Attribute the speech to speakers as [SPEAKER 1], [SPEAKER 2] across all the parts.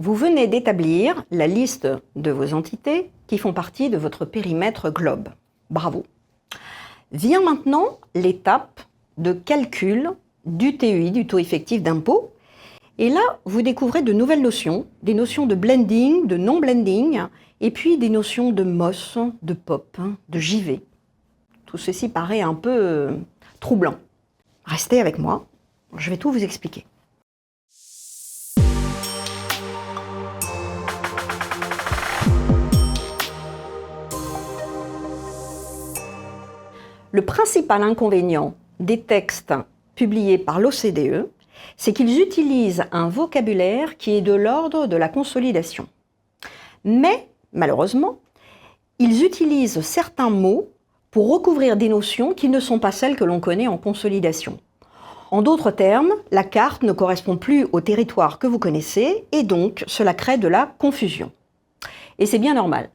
[SPEAKER 1] Vous venez d'établir la liste de vos entités qui font partie de votre périmètre globe. Bravo. Vient maintenant l'étape de calcul du TEI, du taux effectif d'impôt. Et là, vous découvrez de nouvelles notions, des notions de blending, de non-blending, et puis des notions de MOS, de POP, de JV. Tout ceci paraît un peu troublant. Restez avec moi, je vais tout vous expliquer. Le principal inconvénient des textes publiés par l'OCDE, c'est qu'ils utilisent un vocabulaire qui est de l'ordre de la consolidation. Mais, malheureusement, ils utilisent certains mots pour recouvrir des notions qui ne sont pas celles que l'on connaît en consolidation. En d'autres termes, la carte ne correspond plus au territoire que vous connaissez et donc cela crée de la confusion. Et c'est bien normal.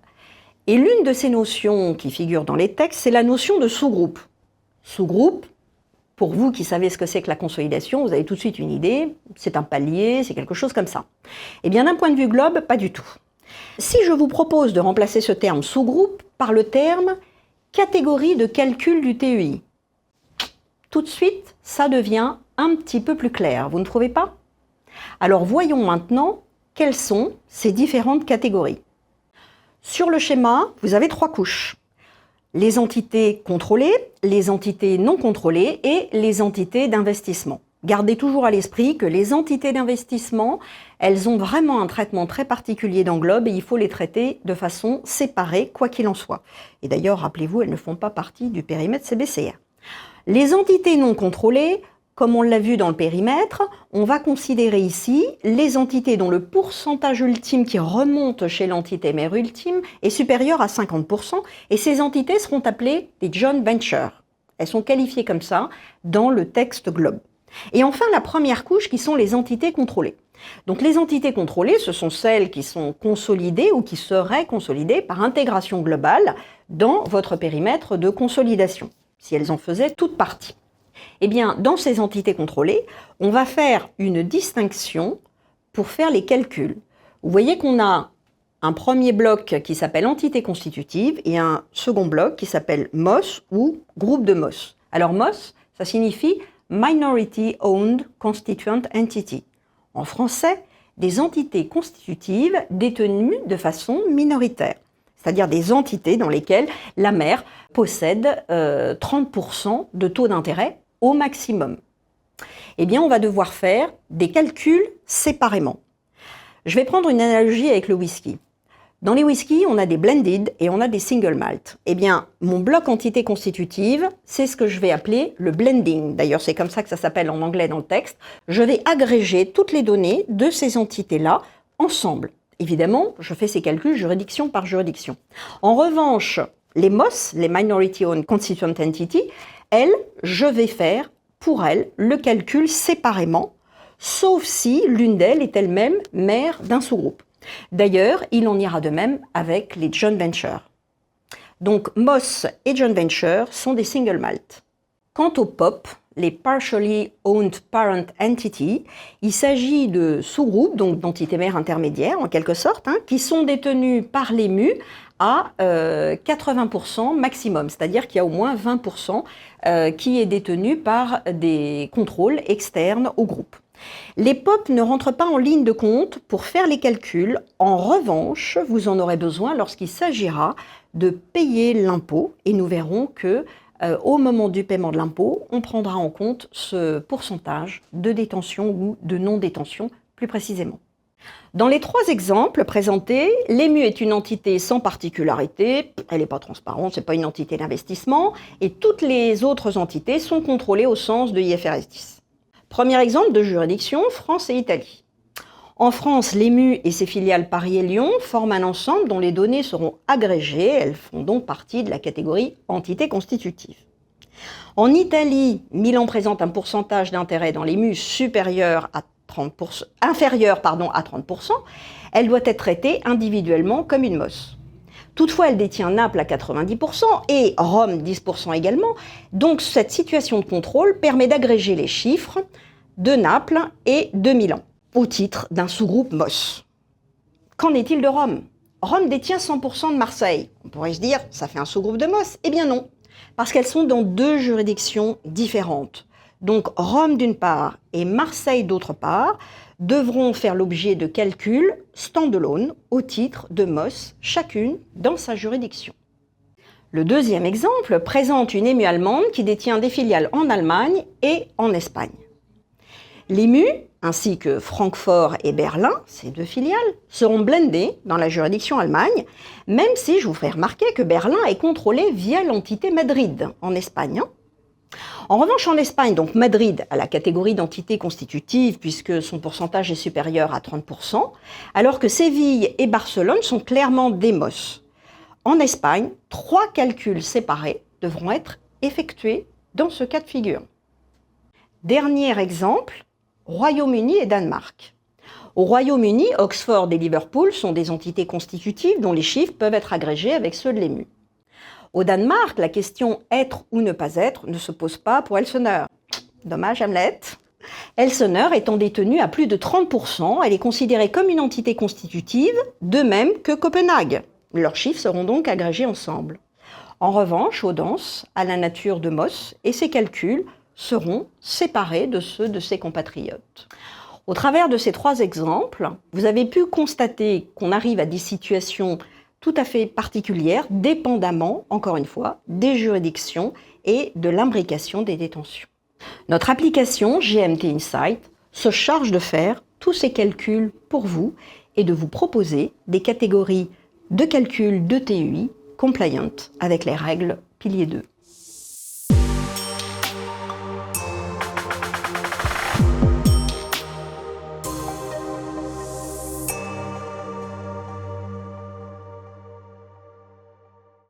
[SPEAKER 1] Et l'une de ces notions qui figure dans les textes, c'est la notion de sous-groupe. Sous-groupe, pour vous qui savez ce que c'est que la consolidation, vous avez tout de suite une idée, c'est un palier, c'est quelque chose comme ça. Eh bien, d'un point de vue globe, pas du tout. Si je vous propose de remplacer ce terme sous-groupe par le terme catégorie de calcul du TEI, tout de suite, ça devient un petit peu plus clair, vous ne trouvez pas? Alors voyons maintenant quelles sont ces différentes catégories. Sur le schéma, vous avez 3 couches. Les entités contrôlées, les entités non contrôlées et les entités d'investissement. Gardez toujours à l'esprit que les entités d'investissement, elles ont vraiment un traitement très particulier dans Globe et il faut les traiter de façon séparée, quoi qu'il en soit. Et d'ailleurs, rappelez-vous, elles ne font pas partie du périmètre CBCR. Les entités non contrôlées, comme on l'a vu dans le périmètre, on va considérer ici les entités dont le pourcentage ultime qui remonte chez l'entité mère ultime est supérieur à 50%, et ces entités seront appelées des joint ventures. Elles sont qualifiées comme ça dans le texte Globe. Et enfin, la première couche qui sont les entités contrôlées. Donc les entités contrôlées, ce sont celles qui sont consolidées ou qui seraient consolidées par intégration globale dans votre périmètre de consolidation, si elles en faisaient toute partie. Eh bien, dans ces entités contrôlées, on va faire une distinction pour faire les calculs. Vous voyez qu'on a un premier bloc qui s'appelle entité constitutive et un second bloc qui s'appelle MOS ou groupe de MOS. Alors MOS, ça signifie Minority Owned Constituent Entity. En français, des entités constitutives détenues de façon minoritaire, c'est-à-dire des entités dans lesquelles la mère possède 30% de taux d'intérêt au maximum. Eh bien, on va devoir faire des calculs séparément. Je vais prendre une analogie avec le whisky. Dans les whiskies, on a des blended et on a des single malt. Eh bien, mon bloc entité constitutive, c'est ce que je vais appeler le blending. D'ailleurs, c'est comme ça que ça s'appelle en anglais dans le texte. Je vais agréger toutes les données de ces entités-là ensemble. Évidemment, je fais ces calculs juridiction par juridiction. En revanche, les MOS, les Minority Owned Constituent Entity, elles, je vais faire pour elles le calcul séparément, sauf si l'une d'elles est elle-même mère d'un sous-groupe. D'ailleurs, il en ira de même avec les joint ventures. Donc MOS et joint ventures sont des single malt. Quant aux POP, les Partially Owned Parent Entity, il s'agit de sous-groupes, donc d'entités mères intermédiaires en quelque sorte, qui sont détenus par l'ému à 80% maximum, c'est-à-dire qu'il y a au moins 20% qui est détenu par des contrôles externes au groupe. Les POP ne rentrent pas en ligne de compte pour faire les calculs. En revanche, vous en aurez besoin lorsqu'il s'agira de payer l'impôt et nous verrons que au moment du paiement de l'impôt, on prendra en compte ce pourcentage de détention ou de non-détention plus précisément. Dans les 3 exemples présentés, l'ému est une entité sans particularité, elle n'est pas transparente, ce n'est pas une entité d'investissement, et toutes les autres entités sont contrôlées au sens de IFRS 10. Premier exemple de juridiction, France et Italie. En France, l'ému et ses filiales Paris et Lyon forment un ensemble dont les données seront agrégées, elles font donc partie de la catégorie entité constitutive. En Italie, Milan présente un pourcentage d'intérêt dans l'ému supérieur à 30%, inférieure à 30%, elle doit être traitée individuellement comme une MOS. Toutefois, elle détient Naples à 90% et Rome 10% également, donc cette situation de contrôle permet d'agréger les chiffres de Naples et de Milan, au titre d'un sous-groupe MOS. Qu'en est-il de Rome? Rome détient 100% de Marseille. On pourrait se dire, ça fait un sous-groupe de Mos. Eh bien non, parce qu'elles sont dans deux juridictions différentes. Donc Rome d'une part et Marseille d'autre part devront faire l'objet de calculs stand-alone au titre de Mos, chacune dans sa juridiction. Le deuxième exemple présente une ému allemande qui détient des filiales en Allemagne et en Espagne. L'ému, ainsi que Francfort et Berlin, ces deux filiales, seront blendées dans la juridiction Allemagne, même si je vous ferai remarquer que Berlin est contrôlé via l'entité Madrid en Espagne. En revanche, en Espagne, donc Madrid a la catégorie d'entité constitutive puisque son pourcentage est supérieur à 30%, alors que Séville et Barcelone sont clairement des Mos. En Espagne, 3 calculs séparés devront être effectués dans ce cas de figure. Dernier exemple, Royaume-Uni et Danemark. Au Royaume-Uni, Oxford et Liverpool sont des entités constitutives dont les chiffres peuvent être agrégés avec ceux de l'ému. Au Danemark, la question être ou ne pas être ne se pose pas pour Elsener. Dommage Hamlet. Elsener étant détenue à plus de 30%, elle est considérée comme une entité constitutive, de même que Copenhague. Leurs chiffres seront donc agrégés ensemble. En revanche, Odense a la nature de Mos et ses calculs seront séparés de ceux de ses compatriotes. Au travers de ces 3 exemples, vous avez pu constater qu'on arrive à des situations tout à fait particulières, dépendamment, encore une fois, des juridictions et de l'imbrication des détentions. Notre application GMT Insight se charge de faire tous ces calculs pour vous et de vous proposer des catégories de calcul de TUI compliant avec les règles pilier 2.